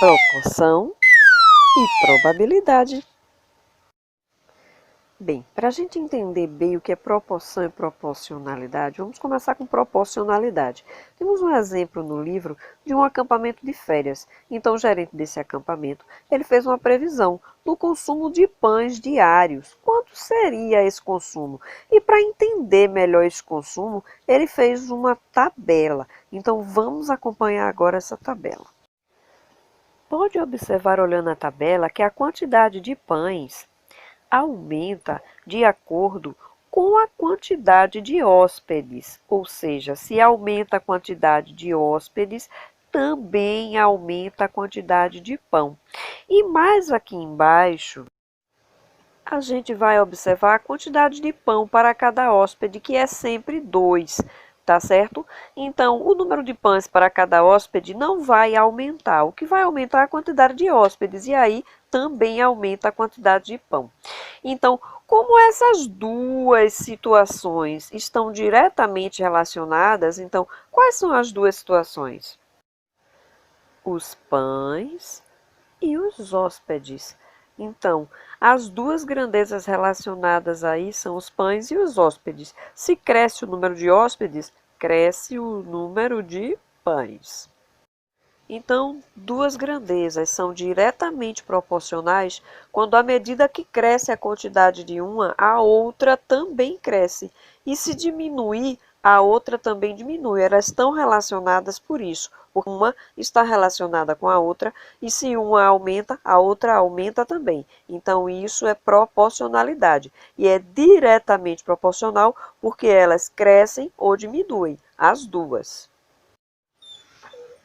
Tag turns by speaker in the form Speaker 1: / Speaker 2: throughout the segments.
Speaker 1: proporção e probabilidade. Bem, para a gente entender bem o que é proporção e proporcionalidade, vamos começar com proporcionalidade. Temos um exemplo no livro de um acampamento de férias. Então, o gerente desse acampamento, ele fez uma previsão do consumo de pães diários. Quanto seria esse consumo? E para entender melhor esse consumo, ele fez uma tabela. Então, vamos acompanhar agora essa tabela. Pode observar olhando a tabela que a quantidade de pães aumenta de acordo com a quantidade de hóspedes, ou seja, se aumenta a quantidade de hóspedes, também aumenta a quantidade de pão. E mais aqui embaixo, a gente vai observar a quantidade de pão para cada hóspede, que é sempre 2, tá certo? Então, o número de pães para cada hóspede não vai aumentar. O que vai aumentar é a quantidade de hóspedes, e aí também aumenta a quantidade de pão. Então, como essas duas situações estão diretamente relacionadas, então, quais são as duas situações? Os pães e os hóspedes. Então, as duas grandezas relacionadas aí são os pães e os hóspedes. Se cresce o número de hóspedes, cresce o número de pães. Então, duas grandezas são diretamente proporcionais quando, à medida que cresce a quantidade de uma, a outra também cresce. E se diminuir, a outra também diminui. Elas estão relacionadas por isso. Uma está relacionada com a outra, e se uma aumenta, a outra aumenta também. Então, isso é proporcionalidade. E é diretamente proporcional porque elas crescem ou diminuem, as duas.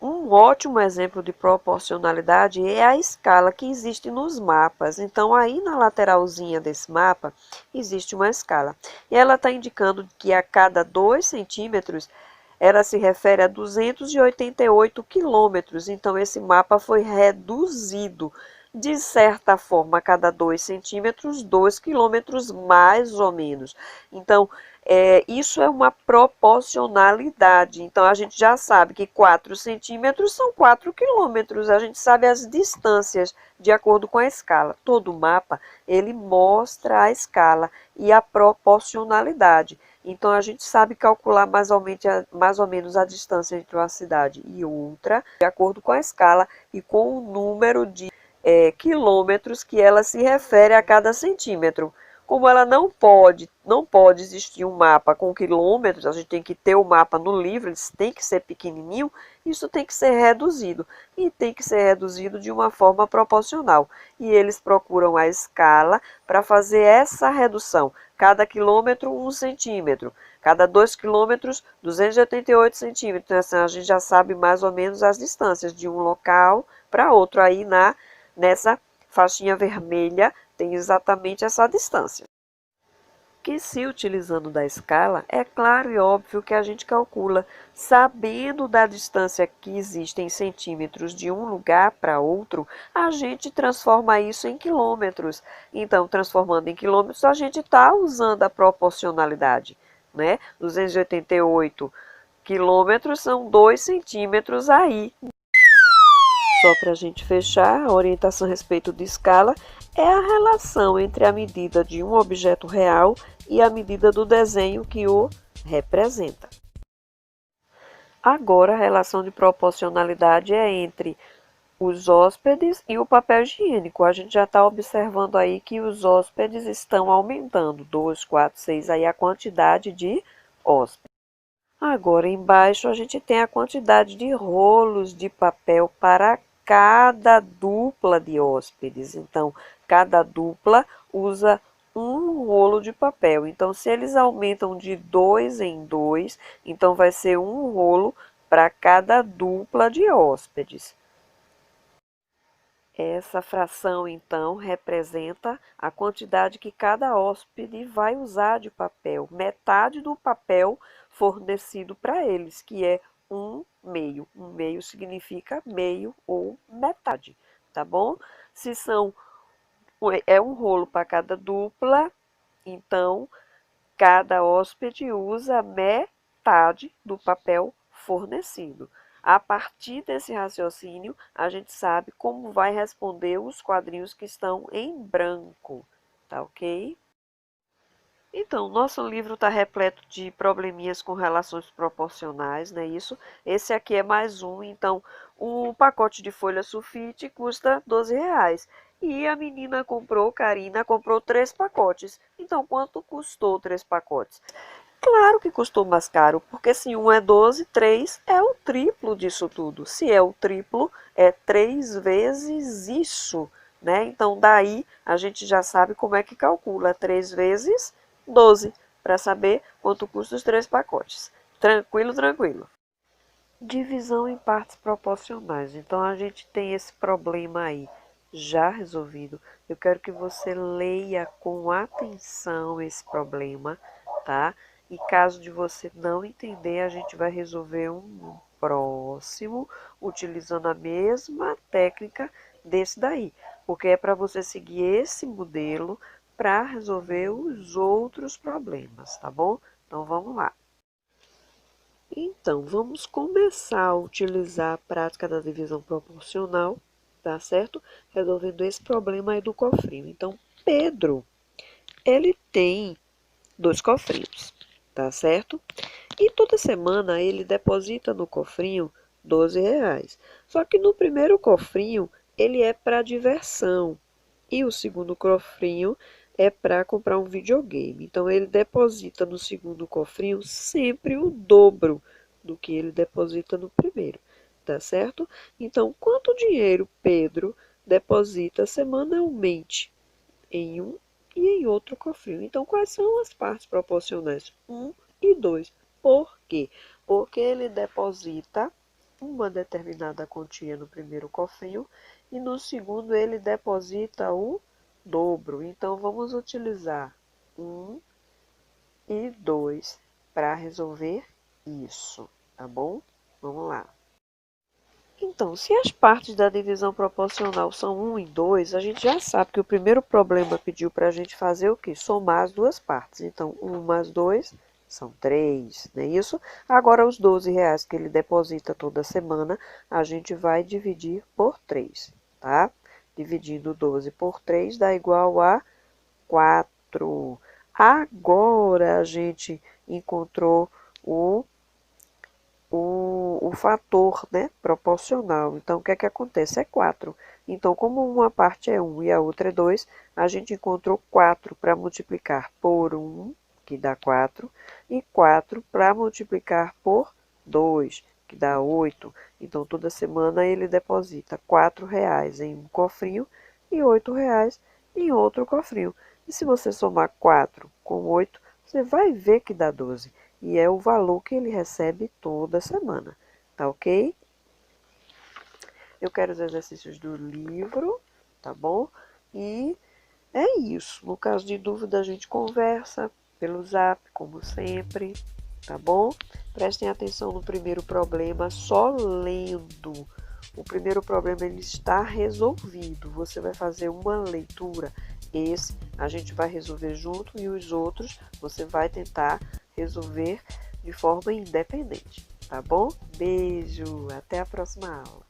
Speaker 1: Um ótimo exemplo de proporcionalidade é a escala que existe nos mapas. Então, aí na lateralzinha desse mapa, existe uma escala. E ela está indicando que a cada 2 centímetros, ela se refere a 288 quilômetros. Então, esse mapa foi reduzido. De certa forma, a cada 2 centímetros, 2 quilômetros mais ou menos. Então, isso é uma proporcionalidade. Então, a gente já sabe que 4 centímetros são 4 quilômetros. A gente sabe as distâncias de acordo com a escala. Todo mapa, ele mostra a escala e a proporcionalidade. Então, a gente sabe calcular mais ou menos a distância entre uma cidade e outra, de acordo com a escala e com o número de quilômetros que ela se refere a cada centímetro. Como ela não pode existir um mapa com quilômetros, a gente tem que ter o mapa no livro, ele tem que ser pequenininho, isso tem que ser reduzido. E tem que ser reduzido de uma forma proporcional. E eles procuram a escala para fazer essa redução. Cada quilômetro, 1 centímetro. Cada 2 quilômetros, 288 centímetros. Então, assim, a gente já sabe mais ou menos as distâncias de um local para outro. Aí nessa faixinha vermelha tem exatamente essa distância. Que se utilizando da escala, é claro e óbvio que a gente calcula, sabendo da distância que existe em centímetros de um lugar para outro, a gente transforma isso em quilômetros. Então, transformando em quilômetros, a gente está usando a proporcionalidade, né? 288 quilômetros são 2 centímetros aí. Só para a gente fechar, a orientação a respeito de escala é a relação entre a medida de um objeto real e a medida do desenho que o representa. Agora, a relação de proporcionalidade é entre os hóspedes e o papel higiênico. A gente já está observando aí que os hóspedes estão aumentando, 2, 4, 6, aí a quantidade de hóspedes. Agora, embaixo, a gente tem a quantidade de rolos de papel para cada dupla de hóspedes. Então, cada dupla usa um rolo de papel. Então, se eles aumentam de 2 em 2, então vai ser um rolo para cada dupla de hóspedes. Essa fração, então, representa a quantidade que cada hóspede vai usar de papel. Metade do papel fornecido para eles, que é um meio. Um meio significa meio ou metade, tá bom? Se é um rolo para cada dupla, então cada hóspede usa metade do papel fornecido. A partir desse raciocínio, a gente sabe como vai responder os quadrinhos que estão em branco, tá ok? Então, nosso livro está repleto de probleminhas com relações proporcionais, não é isso? Esse aqui é mais um, então o pacote de folha sulfite custa R$ 12. E a menina comprou, Karina, comprou 3 pacotes. Então, quanto custou 3 pacotes? Claro que custou mais caro, porque se um é 12, 3 é o triplo disso tudo. Se é o triplo, é 3 vezes isso, né? Então, daí a gente já sabe como é que calcula 3 vezes 12, para saber quanto custa os 3 pacotes. Tranquilo, tranquilo. Divisão em partes proporcionais. Então, a gente tem esse problema aí já resolvido. Eu quero que você leia com atenção esse problema, tá? E caso de você não entender, a gente vai resolver um próximo, utilizando a mesma técnica desse daí. Porque é para você seguir esse modelo para resolver os outros problemas, tá bom? Então, vamos lá. Então, vamos começar a utilizar a prática da divisão proporcional, tá certo? Resolvendo esse problema aí do cofrinho. Então, Pedro, ele tem 2 cofrinhos, tá certo? E toda semana ele deposita no cofrinho R$ 12. Só que no primeiro cofrinho ele é para diversão e o segundo cofrinho é para comprar um videogame. Então ele deposita no segundo cofrinho sempre o dobro do que ele deposita no primeiro, tá certo? Então, quanto dinheiro Pedro deposita semanalmente em um e em outro cofrinho? Então, quais são as partes proporcionais? 1 e 2. Por quê? Porque ele deposita uma determinada quantia no primeiro cofrinho e no segundo ele deposita o dobro. Então, vamos utilizar 1 e 2 para resolver isso, tá bom? Vamos lá. Então, se as partes da divisão proporcional são 1 e 2, a gente já sabe que o primeiro problema pediu para a gente fazer o quê? Somar as duas partes. Então, 1 mais 2 são 3, não é isso? Agora, os R$ 12 que ele deposita toda semana, a gente vai dividir por 3, tá? Dividindo 12 por 3 dá igual a 4. Agora, a gente encontrou o fator, né, proporcional. Então, o que é que acontece? É 4. Então, como uma parte é 1 e a outra é 2, a gente encontrou 4 para multiplicar por 1, que dá 4, e 4 para multiplicar por 2, que dá 8. Então, toda semana ele deposita R$ 4 em um cofrinho e R$ 8 em outro cofrinho. E se você somar 4 com 8, você vai ver que dá 12. E é o valor que ele recebe toda semana, tá ok? Eu quero os exercícios do livro, tá bom? E é isso. No caso de dúvida, a gente conversa pelo Zap, como sempre, tá bom? Prestem atenção no primeiro problema, só lendo. O primeiro problema ele está resolvido. Você vai fazer uma leitura. Esse a gente vai resolver junto e os outros você vai tentar resolver de forma independente, tá bom? Beijo, até a próxima aula.